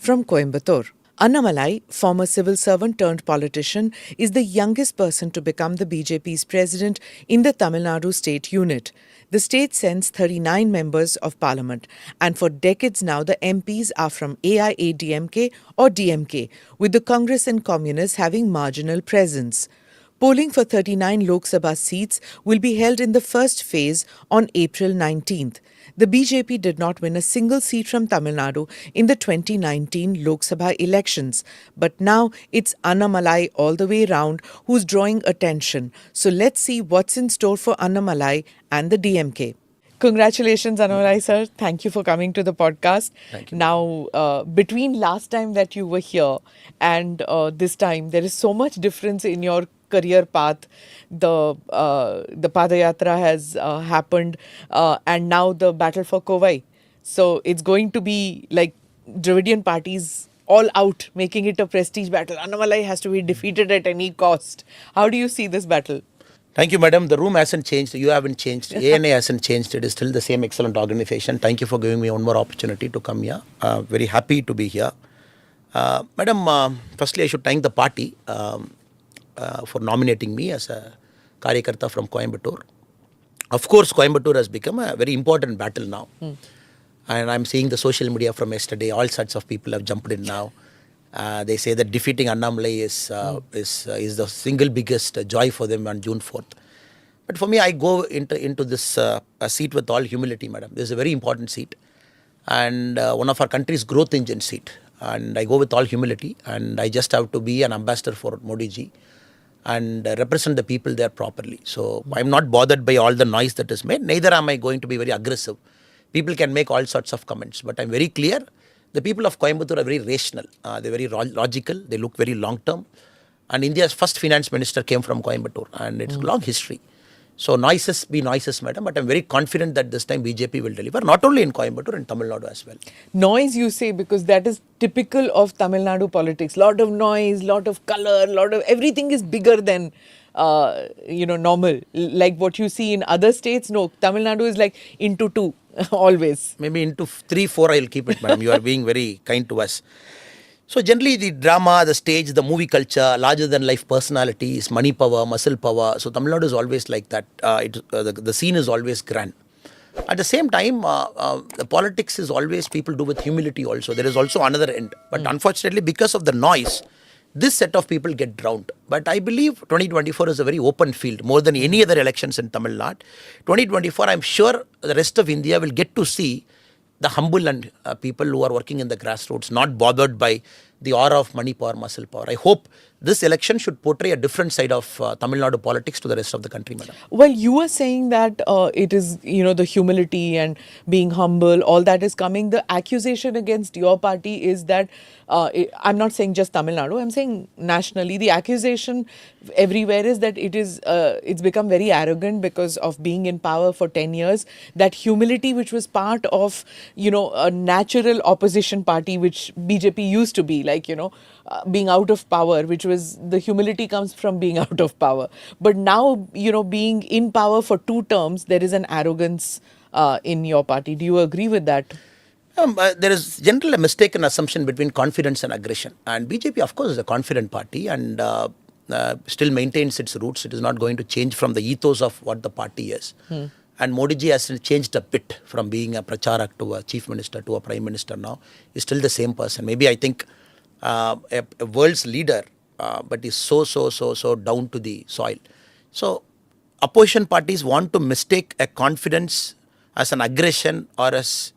from Coimbatore. Annamalai, former civil servant turned politician, is the youngest person to become the BJP's president in the Tamil Nadu state unit. The state sends 39 members of parliament, and for decades now the MPs are from AIADMK or DMK, with the Congress and Communists having marginal presence. Polling for 39 Lok Sabha seats will be held in the first phase on April 19th. The BJP did not win a single seat from Tamil Nadu in the 2019 Lok Sabha elections, but now it's Annamalai all the way round who's drawing attention. So let's see what's in store for Annamalai and the DMK. Congratulations, Annamalai sir. Thank you for coming to the podcast. Thank you. Now, between last time that you were here and this time, there is so much difference in your career path. The Padayatra has happened, and now the battle for Kovai. So it's going to be like Dravidian parties all out, making it a prestige battle. Annamalai has to be defeated at any cost. How do you see this battle? Thank you, madam. The room hasn't changed. You haven't changed. ANA hasn't changed. It is still the same excellent organization. Thank you for giving me one more opportunity to come here. Very happy to be here. Madam, firstly, I should thank the party for nominating me as a Karyakarta from Coimbatore. Of course, Coimbatore has become a very important battle now. And I'm seeing the social media from yesterday. All sorts of people have jumped in now. They say that defeating Annamalai is the single biggest joy for them on June 4th. But for me, I go into this seat with all humility, madam. This is a very important seat and one of our country's growth engine seat. And I go with all humility, and I just have to be an ambassador for Modi ji and represent the people there properly. So I'm not bothered by all the noise that is made. Neither am I going to be very aggressive. People can make all sorts of comments, but I'm very clear. The people of Coimbatore are very rational. They're very logical. They look very long term. And India's first finance minister came from Coimbatore, and it's a long history. So noises be noises, madam, but I'm very confident that this time BJP will deliver, not only in Coimbatore, in Tamil Nadu as well. Noise, you say, because that is typical of Tamil Nadu politics. Lot of noise, lot of color, lot of everything is bigger than normal. Like what you see in other states. No, Tamil Nadu is like into two always. Maybe into 3, 4 I'll keep it, madam. You are being very kind to us. So generally the drama, the stage, the movie culture, larger than life personalities, money power, muscle power. So Tamil Nadu is always like that. The scene is always grand. At the same time, the politics is always people do with humility also. There is also another end. But unfortunately, because of the noise, this set of people get drowned. But I believe 2024 is a very open field, more than any other elections in Tamil Nadu. 2024, I'm sure the rest of India will get to see the humble and people who are working in the grassroots, not bothered by the aura of money power, muscle power. I hope this election should portray a different side of Tamil Nadu politics to the rest of the country, madam. Well, you were saying that it is, the humility and being humble, all that is coming. The accusation against your party is that, I'm not saying just Tamil Nadu, I'm saying nationally, the accusation everywhere is that it's become very arrogant because of being in power for 10 years. That humility, which was part of, a natural opposition party, which BJP used to be, like, being out of power, which was the humility comes from being out of power. But now, being in power for 2 terms, there is an arrogance in your party. Do you agree with that? There is generally a mistaken assumption between confidence and aggression. And BJP, of course, is a confident party and still maintains its roots. It is not going to change from the ethos of what the party is. And Modi ji has changed a bit from being a pracharak to a chief minister to a prime minister now. He's still the same person. Maybe I think a world's leader, but is so down to the soil. So opposition parties want to mistake a confidence as an aggression or as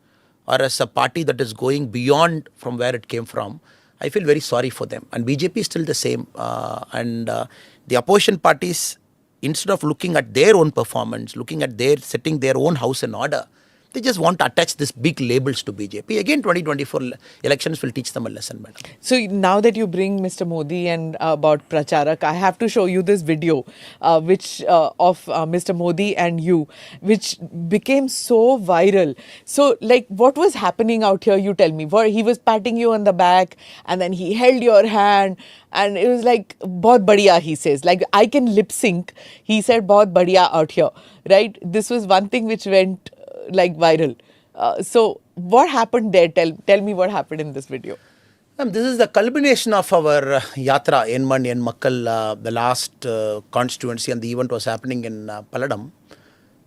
a party that is going beyond from where it came from. I feel very sorry for them. And BJP is still the same. The opposition parties, instead of looking at their own performance, looking at setting their own house in order, they just want to attach these big labels to BJP. Again, 2024 elections will teach them a lesson, madam. So now that you bring Mr. Modi and about Pracharak, I have to show you this video which of Mr. Modi and you, which became so viral. So, like, what was happening out here, you tell me? Where he was patting you on the back and then he held your hand and it was like, bahut badhiya, he says. Like, I can lip sync. He said, bahut badhiya out here, right? This was one thing which went like viral. So what happened there? Tell me what happened in this video. This is the culmination of our Yatra, Enman, En Makkal, the last constituency, and the event was happening in Palladam.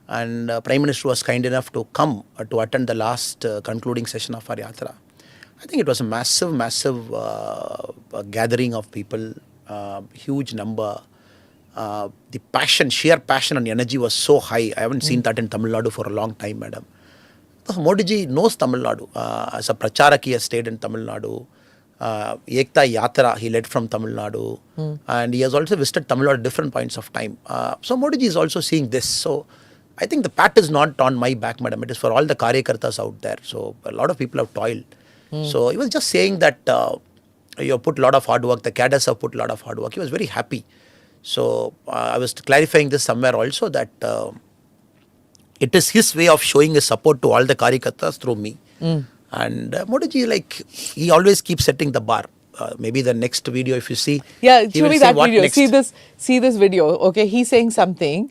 And Prime Minister was kind enough to come to attend the last concluding session of our Yatra. I think it was a massive gathering of people, huge number. The passion, sheer passion and energy was so high. I haven't seen that in Tamil Nadu for a long time, madam. Modi ji knows Tamil Nadu. As a pracharak, he has stayed in Tamil Nadu. Ekta Yatra, he led from Tamil Nadu. And he has also visited Tamil Nadu at different points of time. So Modi ji is also seeing this. So I think the pat is not on my back, madam. It is for all the Karyakartas out there. So a lot of people have toiled. So he was just saying that you have put a lot of hard work. The cadres have put a lot of hard work. He was very happy. So I was clarifying this somewhere also that it is his way of showing his support to all the Karyakartas through me. And Modi ji, like, he always keeps setting the bar. Maybe the next video, if you see, yeah, he show will me say that what video. next. See this video. Okay, he's saying something,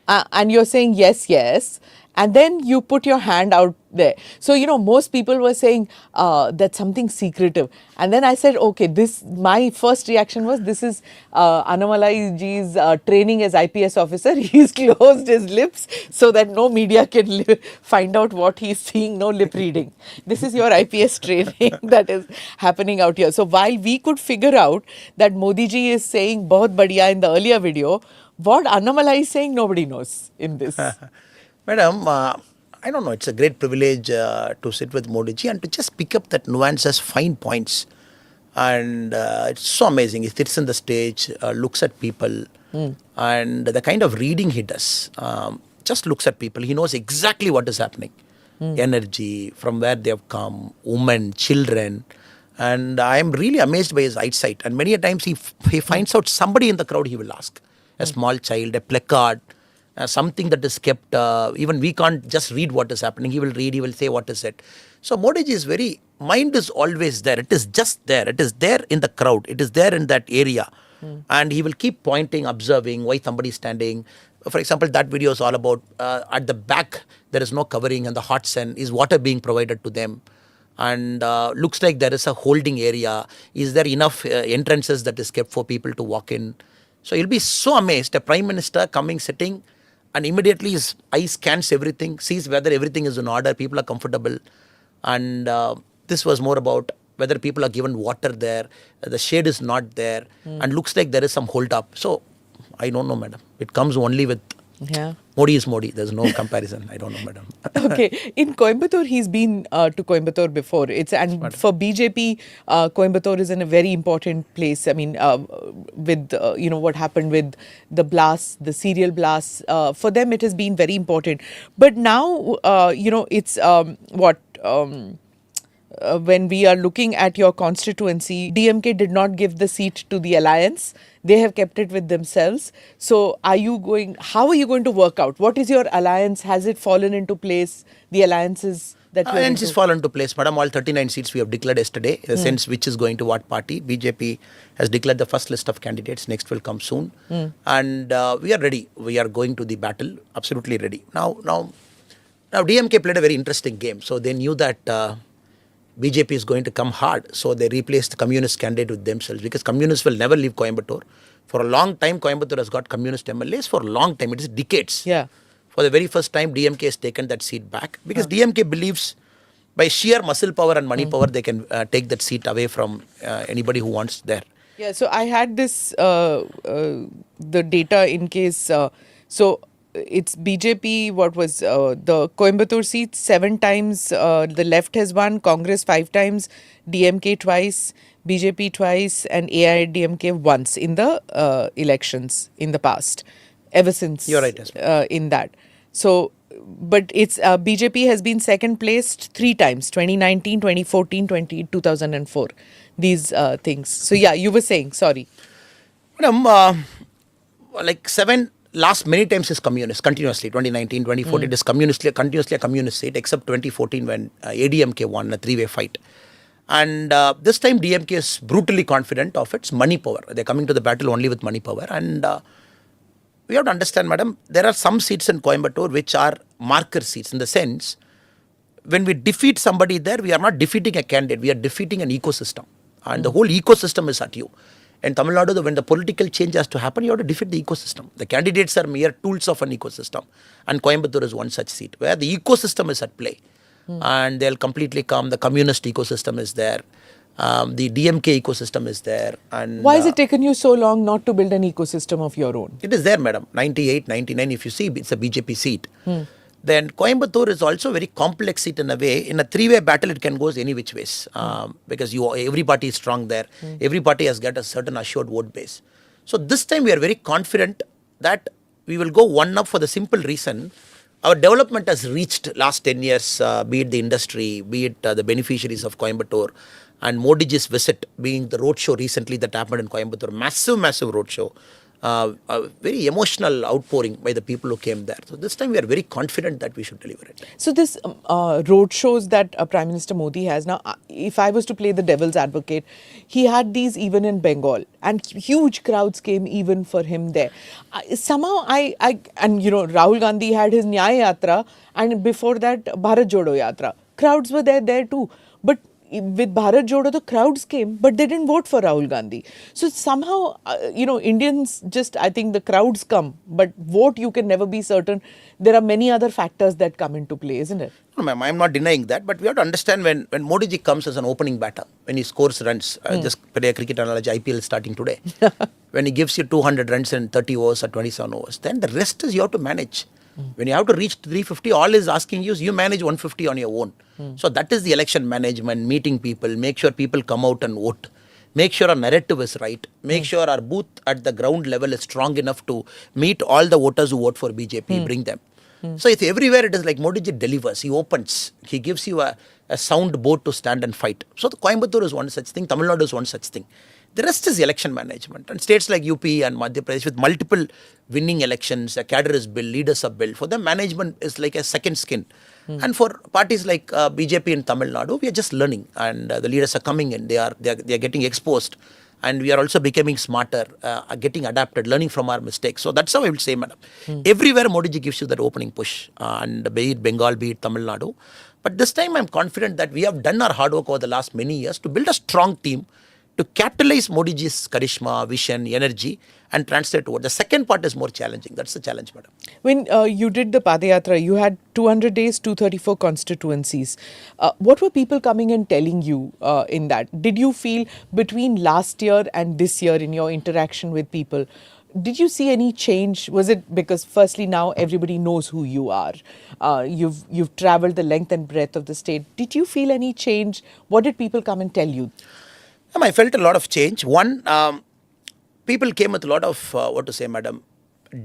and you're saying yes, and then you put your hand out there. So most people were saying that's something secretive, and then I said, okay, my first reaction was, this is Annamalai ji's training as IPS officer. He's closed his lips so that no media can find out what he's seeing. No lip reading. This is your IPS training that is happening out here. So while we could figure out that Modi ji is saying bahut badhiya in the earlier video, what Annamalai is saying, nobody knows in this. Madam, I don't know, it's a great privilege to sit with Modi ji and to just pick up that nuances, fine points. And it's so amazing. He sits on the stage, looks at people, and the kind of reading he does, just looks at people. He knows exactly what is happening. Energy, from where they have come, women, children. And I am really amazed by his eyesight. And many a times he finds out somebody in the crowd he will ask. A small child, a placard, something that is kept, even we can't just read what is happening. He will read, he will say what is it. So Modi ji is mind is always there. It is just there. It is there in the crowd. It is there in that area. And he will keep pointing, observing why somebody is standing. For example, that video is all about at the back, there is no covering and the hot sun. Is water being provided to them? And looks like there is a holding area. Is there enough entrances that is kept for people to walk in? So you'll be so amazed, a Prime Minister coming, sitting, and immediately his eye scans everything, sees whether everything is in order, people are comfortable. And this was more about whether people are given water there, the shade is not there, and looks like there is some hold up. So I don't know, madam. It comes only with Modi is Modi. There's no comparison. I don't know, madam. Okay. In Coimbatore, he's been to Coimbatore before. For BJP, Coimbatore is in a very important place. I mean, with what happened with the blasts, the serial blasts. For them, it has been very important. But now, it's when we are looking at your constituency, DMK did not give the seat to the alliance. They have kept it with themselves. So how are you going to work out? What is your alliance? Has it fallen into place? The alliances that you Alliance is fallen into place, madam. All 39 seats we have declared yesterday. The sense which is going to what party. BJP has declared the first list of candidates. Next will come soon. And we are ready. We are going to the battle. Absolutely ready. Now DMK played a very interesting game. So they knew that BJP is going to come hard. So they replaced the communist candidate with themselves, because communists will never leave Coimbatore. For a long time, Coimbatore has got communist MLAs. For a long time, it is decades. Yeah. For the very first time, DMK has taken that seat back, because DMK believes by sheer muscle power and money power, they can take that seat away from anybody who wants there. Yeah, so I had this, the data in case, so it's BJP, the Coimbatore seat 7 times, the left has won, Congress 5 times, DMK twice, BJP twice, and AIDMK once in the elections in the past, ever since. You're right. In that. So, but it's BJP has been second placed 3 times, 2019, 2014, 2004, these things. So yeah, you were saying, sorry. Madam, like 7 last many times is communist, continuously. 2019, 2014, it is continuously a communist seat, except 2014 when ADMK won a 3-way fight. And this time DMK is brutally confident of its money power. They're coming to the battle only with money power. And we have to understand, madam, there are some seats in Coimbatore which are marker seats, in the sense, when we defeat somebody there, we are not defeating a candidate, we are defeating an ecosystem. And the whole ecosystem is at you. In Tamil Nadu, when the political change has to happen, you have to defeat the ecosystem. The candidates are mere tools of an ecosystem. And Coimbatore is one such seat where the ecosystem is at play. And they'll completely come. The communist ecosystem is there. The DMK ecosystem is there. And Why has it taken you so long not to build an ecosystem of your own? it is there, madam. 98, 99, if you see, it's a BJP seat. Then Coimbatore is also a very complex seat in a way. In a three-way battle, it can go any which ways. Because every party is strong there. Every party has got a certain assured vote base. So this time we are very confident that we will go one up for the simple reason. Our development has reached last 10 years, be it the industry, be it the beneficiaries of Coimbatore, and Modi ji's visit, being the roadshow recently that happened in Coimbatore, massive roadshow, a very emotional outpouring by the people who came there. So this time we are very confident that we should deliver it. So this road shows that Prime Minister Modi has now, if I was to play the devil's advocate, he had these even in Bengal and huge crowds came even for him there. Somehow and you know, Rahul Gandhi had his Nyaya Yatra and before that Bharat Jodo Yatra. Crowds were there too. But with Bharat Jodo, the crowds came, but they didn't vote for Rahul Gandhi. So somehow, you know, Indians just, I think the crowds come, but vote you can never be certain. There are many other factors that come into play, isn't it? No, ma'am, I'm not denying that, but we have to understand when Modi ji comes as an opening batter, when he scores runs, just play a cricket analogy, IPL is starting today. When he gives you 200 runs in 30 overs or 27 overs, then the rest is you have to manage. When you have to reach 350, all is asking you is you manage 150 on your own. So that is the election management, meeting people, make sure people come out and vote. Make sure our narrative is right. Make sure our booth at the ground level is strong enough to meet all the voters who vote for BJP, bring them. So it's everywhere it is like Modi ji delivers, he opens, he gives you a sound board to stand and fight. So the Coimbatore is one such thing, Tamil Nadu is one such thing. The rest is election management. And states like UP and Madhya Pradesh with multiple winning elections, a cadre is built, leaders are built. For them, management is like a second skin. And for parties like BJP in Tamil Nadu, we are just learning. And the leaders are coming in, they are getting exposed. And we are also becoming smarter, getting adapted, learning from our mistakes. So that's how I will say, madam. Everywhere Modi ji gives you that opening push. And be it Bengal, be it Tamil Nadu. But this time I'm confident that we have done our hard work over the last many years to build a strong team to capitalize Modi ji's charisma, vision, energy and translate to what. The second part is more challenging. That's the challenge, madam. When you did the Padayatra, you had 200 days, 234 constituencies. What were people coming and telling you in that? Did you feel between last year and this year in your interaction with people, did you see any change? Was it because firstly now everybody knows who you are? You've traveled the length and breadth of the state. Did you feel any change? What did people come and tell you? I felt a lot of change. One, people came with a lot of, madam,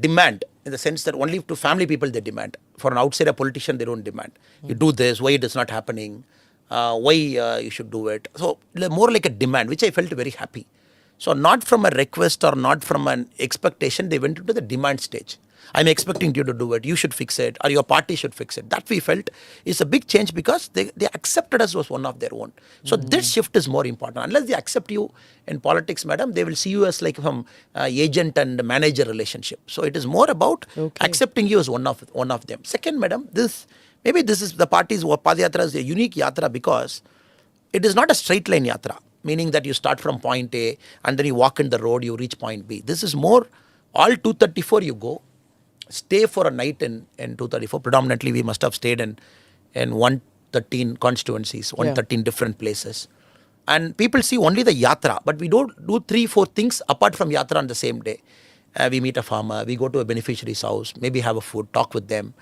demand, in the sense that only to family people they demand. For an outsider politician, they don't demand. You do this, why it is not happening, why you should do it. So more like a demand, which I felt very happy. So not from a request or not from an expectation, they went into the demand stage. I'm expecting you to do it, you should fix it, or your party should fix it. That we felt is a big change because they accepted us as one of their own. So this shift is more important. Unless they accept you in politics, madam, they will see you as like some agent and manager relationship. So it is more about accepting you as one of them. Second, madam, this is the party's Padayatra is a unique yatra because it is not a straight line yatra, meaning that you start from point A and then you walk in the road, you reach point B. This is more, all 234 you go, stay for a night in 234. Predominantly, we must have stayed in 113 constituencies, 113 different places. And people see only the yatra, but we don't do 3-4 things apart from yatra on the same day. We meet a farmer, we go to a beneficiary's house, maybe have a food, talk with them,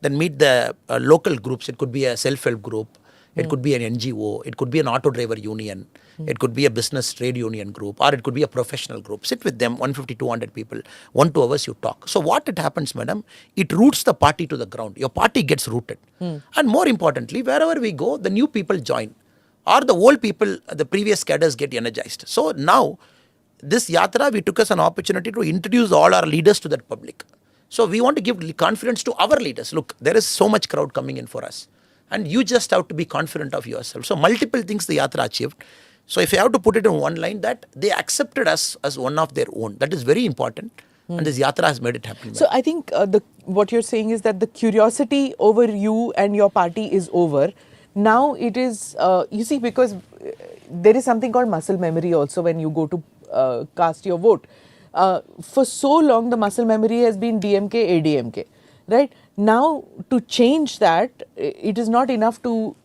then meet the local groups. It could be a self-help group, it could be an NGO, it could be an auto driver union, it could be a business trade union group, or it could be a professional group. Sit with them, 150, 200 people, 1-2 hours you talk. So what it happens, madam, it roots the party to the ground. Your party gets rooted. And more importantly, wherever we go, the new people join. Or the old people, the previous cadres get energized. So now, this yatra, we took as an opportunity to introduce all our leaders to that public. So we want to give confidence to our leaders. Look, there is so much crowd coming in for us. And you just have to be confident of yourself. So multiple things the yatra achieved. So if I have to put it in one line, that they accepted us as one of their own. That is very important. And this yatra has made it happen. So I think what you're saying is that the curiosity over you and your party is over. Now it is, you see, because there is something called muscle memory also when you go to cast your vote. For so long, the muscle memory has been DMK, ADMK, right? Now, to change that, it is not enough to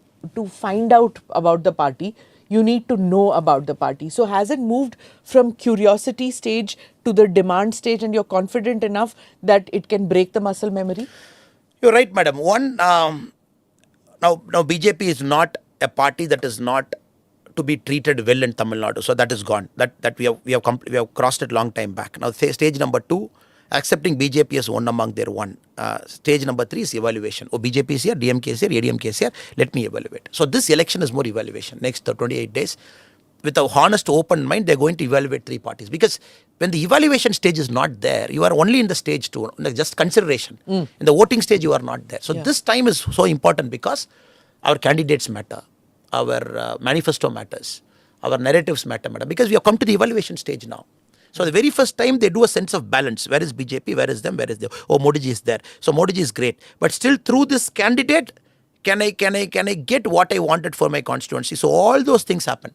find out about the party. You need to know about the party. So, has it moved from curiosity stage to the demand stage, and you're confident enough that it can break the muscle memory? You're right, madam. Now BJP is not a party that is not to be treated well in Tamil Nadu. So that is gone. That we have crossed it long time back. Now stage number 2, accepting BJP as one among their one. Stage number 3 is evaluation. Oh, BJP is here, DMK is here, ADMK is here. Let me evaluate. So this election is more evaluation. Next 28 days, with a honest, open mind, they're going to evaluate 3 parties. Because when the evaluation stage is not there, you are only in the stage 2, just consideration. In the voting stage, you are not there. So this time is so important because our candidates matter, our manifesto matters, our narratives matter, madam, because we have come to the evaluation stage now. So the very first time they do a sense of balance. Where is BJP? Where is them? Where is them? Oh, Modi ji is there. So Modi ji is great. But still through this candidate, can I get what I wanted for my constituency? So all those things happen.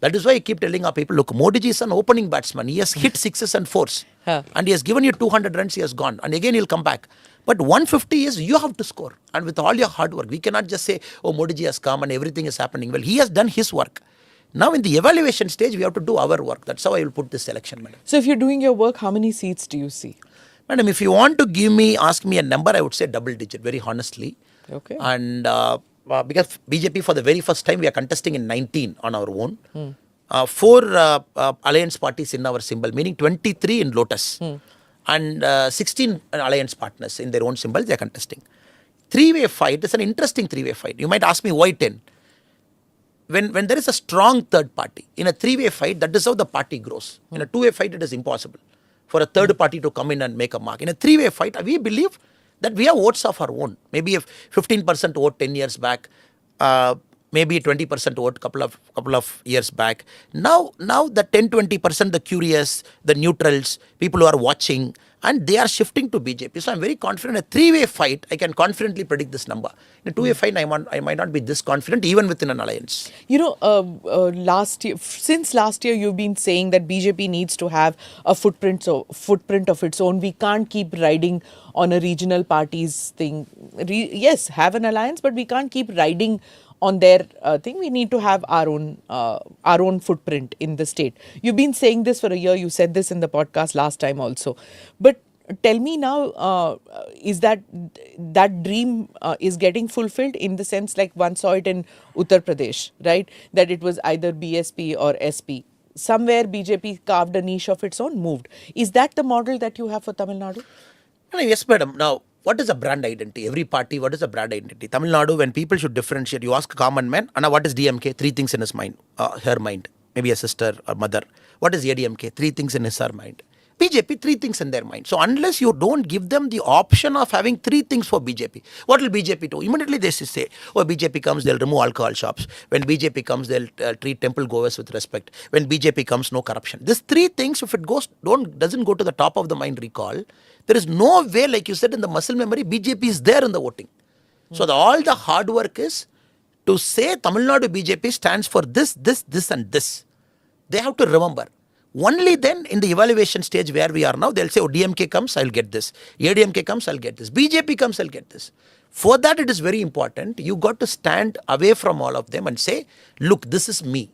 That is why I keep telling our people, look, Modi ji is an opening batsman. He has hit 6s and 4s. And he has given you 200 runs, he has gone. And again, he'll come back. But 150 is you have to score. And with all your hard work, we cannot just say, oh, Modi ji has come and everything is happening. Well, he has done his work. Now in the evaluation stage, we have to do our work. That's how I will put this election, madam. So if you're doing your work, how many seats do you see? Madam, if you want to ask me a number, I would say double digit, very honestly. Okay. And because BJP for the very first time, we are contesting in 19 on our own. 4 alliance parties in our symbol, meaning 23 in Lotus. And 16 alliance partners in their own symbol, they are contesting. 3-way fight is an interesting 3-way fight. You might ask me why 10? When there is a strong third party, in a 3-way fight, that is how the party grows. In a 2-way fight, it is impossible for a third party to come in and make a mark. In a 3-way fight, we believe that we have votes of our own. Maybe if 15% vote 10 years back, maybe 20% vote couple of years back. Now the 10-20%, the curious, the neutrals, people who are watching, and they are shifting to BJP. So I'm very confident. In a 3-way fight, I can confidently predict this number. In a 2-way fight, I might not be this confident, even within an alliance. You know, since last year, you've been saying that BJP needs to have a footprint of its own. We can't keep riding on a regional parties thing. Yes, have an alliance, but we can't keep riding on their thing. We need to have our own footprint in the state. You've been saying this for a year. You said this in the podcast last time also. But tell me now, is that dream is getting fulfilled, in the sense like one saw it in Uttar Pradesh, right? That it was either BSP or SP. Somewhere BJP carved a niche of its own, moved. Is that the model that you have for Tamil Nadu? Yes, madam. Now, what is a brand identity? Every party, what is a brand identity? Tamil Nadu, when people should differentiate, you ask a common man, Anna, what is DMK? 3 things in his mind, her mind, maybe a sister or mother. What is ADMK? 3 things in his her mind. BJP, 3 things in their mind. So unless you don't give them the option of having 3 things for BJP, what will BJP do? Immediately they say, oh, BJP comes, they'll remove alcohol shops. When BJP comes, they'll treat temple goers with respect. When BJP comes, no corruption. These 3 things, if it doesn't go to the top of the mind recall, there is no way, like you said, in the muscle memory, BJP is there in the voting. So all the hard work is to say Tamil Nadu BJP stands for this, and this. They have to remember. Only then, in the evaluation stage where we are now, they'll say, oh, DMK comes, I'll get this. ADMK comes, I'll get this. BJP comes, I'll get this. For that, it is very important. You got to stand away from all of them and say, look, this is me.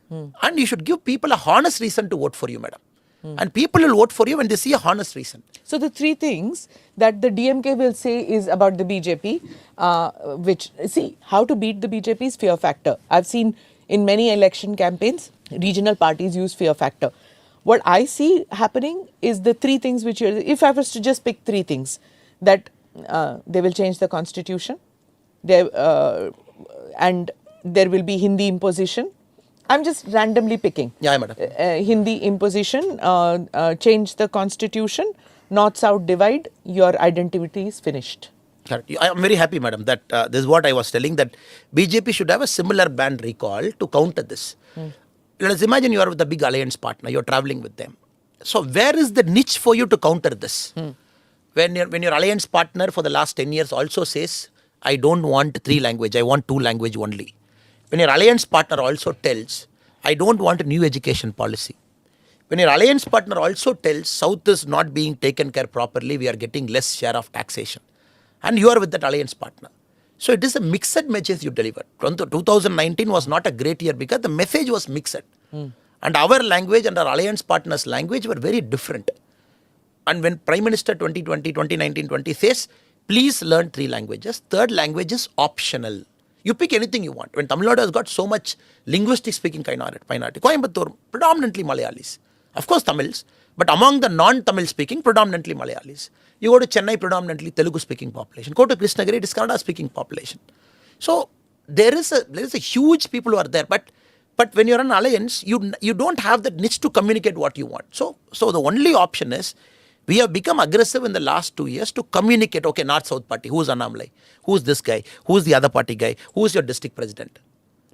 And you should give people a honest reason to vote for you, madam. And people will vote for you when they see a honest reason. So the 3 things that the DMK will say is about the BJP, which, see, how to beat the BJP is fear factor. I've seen in many election campaigns, regional parties use fear factor. What I see happening is the 3 things which are, if I was to just pick 3 things, that they will change the constitution, and there will be Hindi imposition. I'm just randomly picking. Yeah, madam. Hindi imposition, change the constitution, north-south divide, your identity is finished. I am very happy, madam, that this is what I was telling, that BJP should have a similar band recall to counter this. Let us imagine you are with a big alliance partner, you are traveling with them. So where is the niche for you to counter this? When your alliance partner for the last 10 years also says, I don't want 3 language, I want 2 language only. When your alliance partner also tells, I don't want a new education policy. When your alliance partner also tells South is not being taken care properly, we are getting less share of taxation. And you are with that alliance partner. So it is a mixed message you delivered. 2019 was not a great year because the message was mixed. And our language and our alliance partners' language were very different. And when Prime Minister 2020, 2019, 20 says, please learn 3 languages, third language is optional. You pick anything you want. When Tamil Nadu has got so much linguistic speaking minority, Coimbatore, predominantly Malayalis. Of course, Tamils, but among the non-Tamil speaking, predominantly Malayalis. You go to Chennai, predominantly Telugu speaking population. Go to Krishnagiri, it is Kannada speaking population. So there is a huge people who are there, but when you're an alliance, you don't have that niche to communicate what you want. So the only option is, we have become aggressive in the last 2 years to communicate, okay, North-South party, who's Annamalai, who's this guy, who's the other party guy, who's your district president.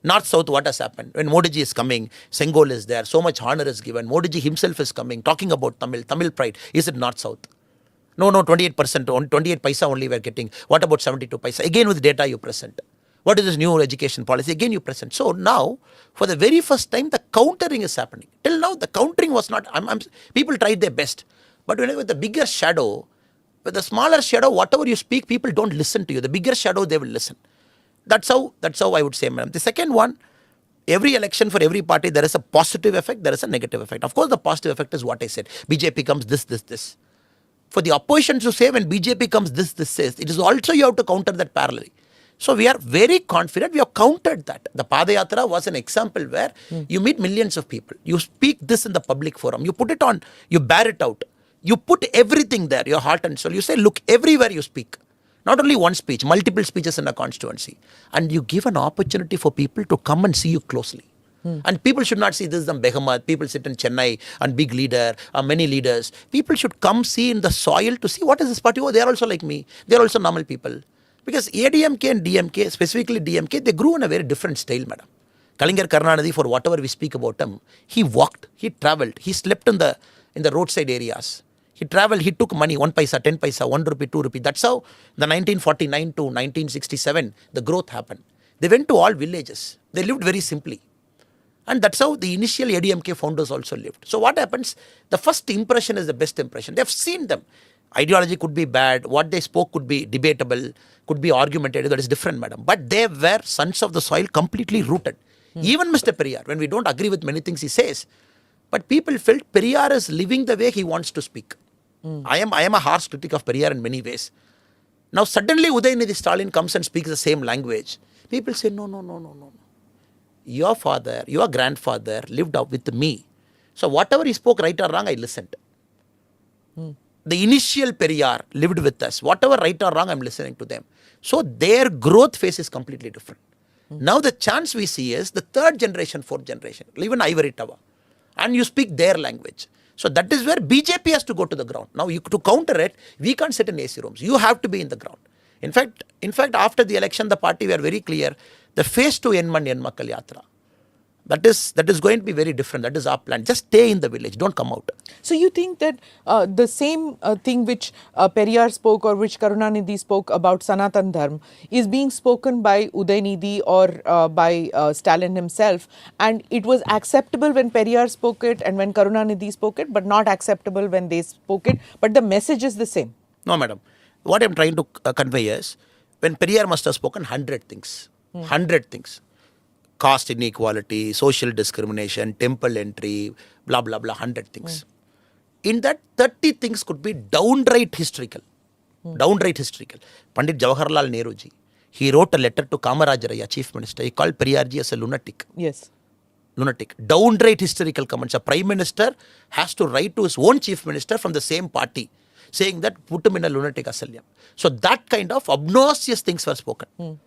North-South, what has happened? When Modi ji is coming, Sengol is there, so much honor is given. Modi ji himself is coming, talking about Tamil pride. Is it North-South? No, 28%, 28 paisa only we are getting. What about 72 paisa? Again with data you present. What is this new education policy? Again you present. So now, for the very first time, the countering is happening. Till now, the countering was not, people tried their best. But when with the bigger shadow, with the smaller shadow, whatever you speak, people don't listen to you. The bigger shadow, they will listen. That's how I would say, madam. The second one, every election for every party, there is a positive effect, there is a negative effect. Of course, the positive effect is what I said. BJP comes this. For the opposition to say when BJP comes this, it is also you have to counter that parallelly. So we are very confident we have countered that. The Padayatra was an example where you meet millions of people. You speak this in the public forum. You put it on, you bear it out. You put everything there, your heart and soul. You say, look, everywhere you speak. Not only one speech, multiple speeches in a constituency. And you give an opportunity for people to come and see you closely. And people should not see this is the behemoth. People sit in Chennai and big leader, many leaders. People should come see in the soil to see what is this party. Oh, they are also like me. They are also normal people. Because ADMK and DMK, specifically DMK, they grew in a very different style, madam. Kalingar Karnanidhi, for whatever we speak about him, he walked, he travelled, he slept in the roadside areas. He travelled, he took money, 1 paisa, 10 paisa, 1 rupee, 2 rupee. That's how the 1949 to 1967, the growth happened. They went to all villages. They lived very simply. And that's how the initial ADMK founders also lived. So what happens? The first impression is the best impression. They have seen them. Ideology could be bad. What they spoke could be debatable, could be argumentative. That is different, madam. But they were sons of the soil, completely rooted. Even Mr. Periyar, when we don't agree with many things he says, but people felt Periyar is living the way he wants to speak. I am a harsh critic of Periyar in many ways. Now suddenly Udayanidhi Stalin comes and speaks the same language. People say, no. Your father, your grandfather lived up with me. So whatever he spoke, right or wrong, I listened. The initial Periyar lived with us. Whatever right or wrong, I'm listening to them. So their growth phase is completely different. Now the chance we see is the third generation, fourth generation, even Ivory Tower. And you speak their language. So that is where BJP has to go to the ground. Now to counter it, we can't sit in AC rooms. You have to be in the ground. In fact, after the election, the party were very clear. The phase 2 Enman Enmakkal Yatra. That is going to be very different. That is our plan. Just stay in the village. Don't come out. So you think that the same thing which Periyar spoke or which Karunanidhi spoke about Sanatan Dharma is being spoken by Udayanidhi or by Stalin himself, and it was acceptable when Periyar spoke it and when Karunanidhi spoke it, but not acceptable when they spoke it, but the message is the same. No, madam. What I'm trying to convey is, when Periyar must have spoken 100 things. 100 things. Caste inequality, social discrimination, temple entry, blah, blah, blah, 100 things. In that, 30 things could be downright historical. Downright historical. Pandit Jawaharlal Nehru ji, he wrote a letter to Kamarajaraya, Chief Minister. He called Periyar ji as a lunatic. Yes. Lunatic. Downright historical comments. A Prime Minister has to write to his own Chief Minister from the same party, saying that put him in a lunatic asylum. So that kind of obnoxious things were spoken.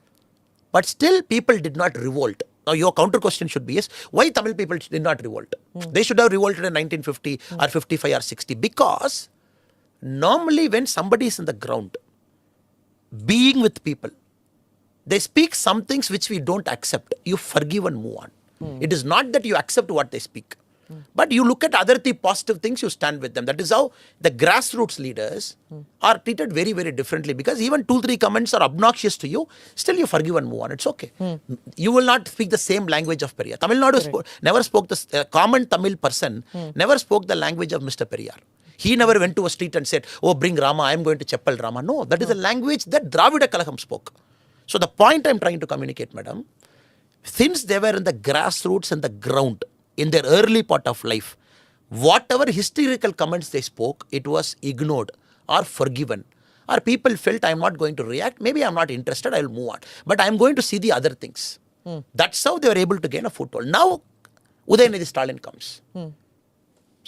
But still people did not revolt. Now your counter question should be is, why Tamil people did not revolt? They should have revolted in 1950 or 55 or 60. Because normally when somebody is in the ground, being with people, they speak some things which we don't accept. You forgive and move on. It is not that you accept what they speak. But you look at other positive things, you stand with them. That is how the grassroots leaders are treated very, very differently. Because even 2-3 comments are obnoxious to you, still you forgive and move on. It's okay. You will not speak the same language of Periyar. Tamil Nadu never spoke the common Tamil person never spoke the language of Mr. Periyar. He never went to a street and said, "Oh, bring Rama, I am going to Cheppal Rama." No, that is a language that Dravida Kalagam spoke. So the point I am trying to communicate, madam, since they were in the grassroots and the ground, in their early part of life, whatever hysterical comments they spoke, it was ignored or forgiven. Or people felt, I am not going to react, maybe I am not interested, I will move on. But I am going to see the other things. That's how they were able to gain a foothold. Now, Udayanidhi Stalin comes.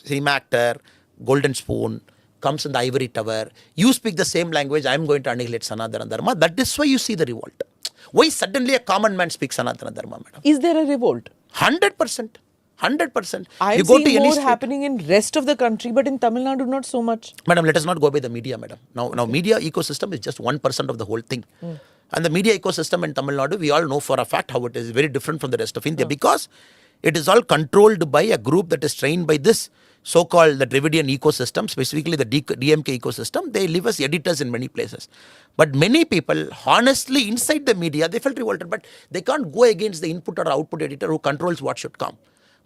Cinema actor, golden spoon, comes in the ivory tower. You speak the same language, I am going to annihilate Sanatana Dharma. That is why you see the revolt. Why suddenly a common man speaks Sanatana Dharma, madam? Is there a revolt? 100%. 100%. I'm seeing more happening in rest of the country, but in Tamil Nadu, not so much. Madam, let us not go by the media, madam. Now media ecosystem is just 1% of the whole thing. And the media ecosystem in Tamil Nadu, we all know for a fact how it is very different from the rest of India because it is all controlled by a group that is trained by this so-called the Dravidian ecosystem, specifically the DMK ecosystem. They live as editors in many places. But many people, honestly, inside the media, they felt revolted, but they can't go against the input or output editor who controls what should come.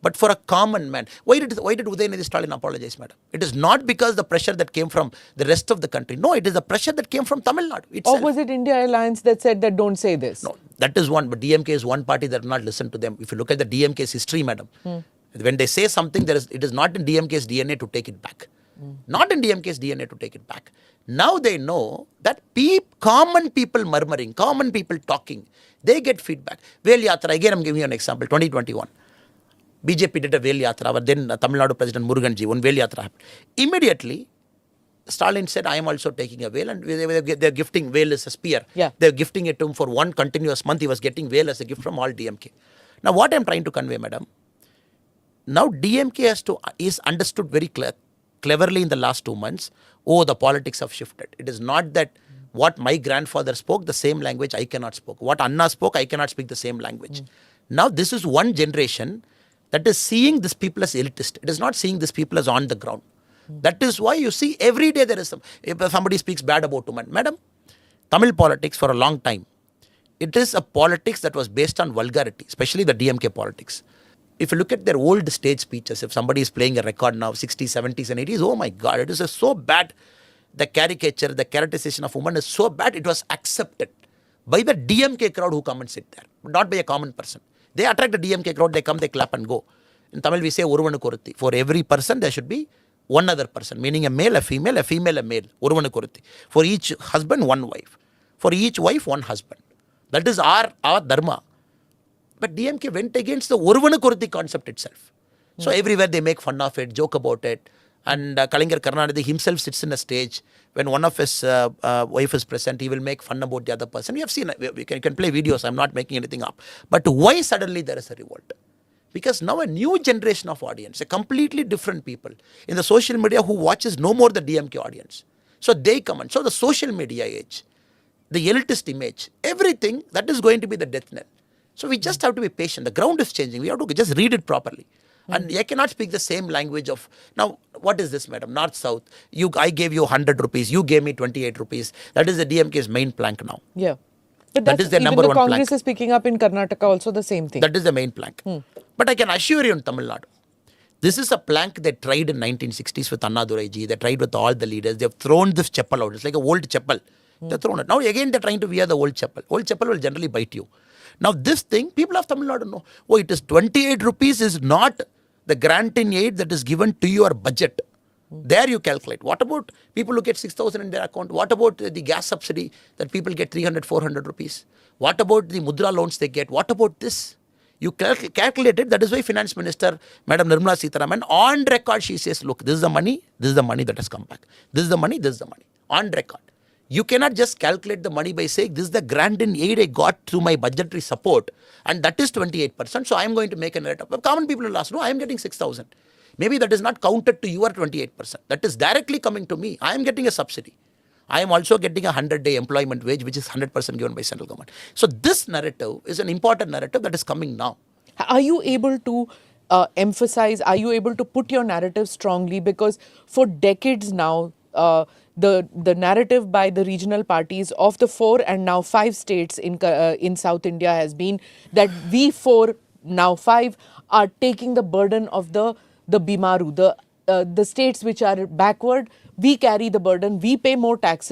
But for a common man, why did Udayanidhi Stalin apologize, madam? It is not because the pressure that came from the rest of the country. No, it is the pressure that came from Tamil Nadu itself. Or was it India Alliance that said that don't say this? No, that is one. But DMK is one party that will not listen to them. If you look at the DMK's history, madam, when they say something, it is not in DMK's DNA to take it back. Not in DMK's DNA to take it back. Now they know that common people murmuring, common people talking, they get feedback. Vel Yatra, again I'm giving you an example, 2021. BJP did a Vel Yatra, but then Tamil Nadu President Muruganji, one Vel Yatra happened. Immediately, Stalin said, I am also taking a veil, and they're gifting veil as a spear. Yeah. They're gifting it to him for one continuous month. He was getting veil as a gift from all DMK. Now, what I'm trying to convey, madam, now DMK is understood very cleverly in the last 2 months. Oh, the politics have shifted. It is not that what my grandfather spoke, the same language I cannot speak. What Anna spoke, I cannot speak the same language. Now, this is one generation that is seeing these people as elitist. It is not seeing these people as on the ground. That is why you see every day there is if somebody speaks bad about women. Madam, Tamil politics for a long time, it is a politics that was based on vulgarity, especially the DMK politics. If you look at their old stage speeches, if somebody is playing a record now, 60s, 70s and 80s, oh my God, it is so bad. The caricature, the characterization of women is so bad, it was accepted by the DMK crowd who come and sit there, not by a common person. They attract the DMK crowd, they come, they clap and go. In Tamil we say, Uruvanu Koruthi. For every person, there should be one other person, meaning a male, a female, a male. Uruvanu Koruthi. For each husband, one wife. For each wife, one husband. That is our dharma. But DMK went against the Uruvanu Koruthi concept itself. So everywhere they make fun of it, joke about it. And Kalingar Karnanidhi himself sits in a stage. When one of his wife is present, he will make fun about the other person. You have seen, you can play videos, I'm not making anything up. But why suddenly there is a revolt? Because now a new generation of audience, a completely different people in the social media who watches no more the DMK audience. So they come and so the social media age, the elitist image, everything, that is going to be the death knell. So we just have to be patient. The ground is changing. We have to just read it properly. And I cannot speak the same language of, now what is this, madam? North, South. I gave you 100 rupees. You gave me 28 rupees. That is the DMK's main plank now. Yeah. But that is their number one plank. Even the Congress is picking up in Karnataka also the same thing. That is the main plank. But I can assure you in Tamil Nadu, this is a plank they tried in 1960s with Annadurai ji. They tried with all the leaders. They have thrown this chapel out. It's like a old chapel. They've thrown it. Now again they're trying to wear the old chapel. Old chapel will generally bite you. Now this thing, people of Tamil Nadu know, oh, it is 28 rupees is not the grant in aid that is given to your budget. There you calculate. What about people who get 6,000 in their account? What about the gas subsidy that people get 300, 400 rupees? What about the mudra loans they get? What about this? You calculate it. That is why Finance Minister, Madam Nirmala Sitharaman, on record she says, look, this is the money that has come back. This is the money. On record. You cannot just calculate the money by saying, this is the grant in aid I got through my budgetary support, and that is 28%, so I am going to make a narrative. Common people will ask, no, I am getting 6,000. Maybe that is not counted to your 28%. That is directly coming to me. I am getting a subsidy. I am also getting a 100-day employment wage, which is 100% given by central government. So this narrative is an important narrative that is coming now. Are you able to emphasize? Are you able to put your narrative strongly? Because for decades now, the narrative by the regional parties of the 4 and now 5 states in South India has been that we 4, now 5, are taking the burden of the Bimaru, the states which are backward. We carry the burden. We pay more taxes.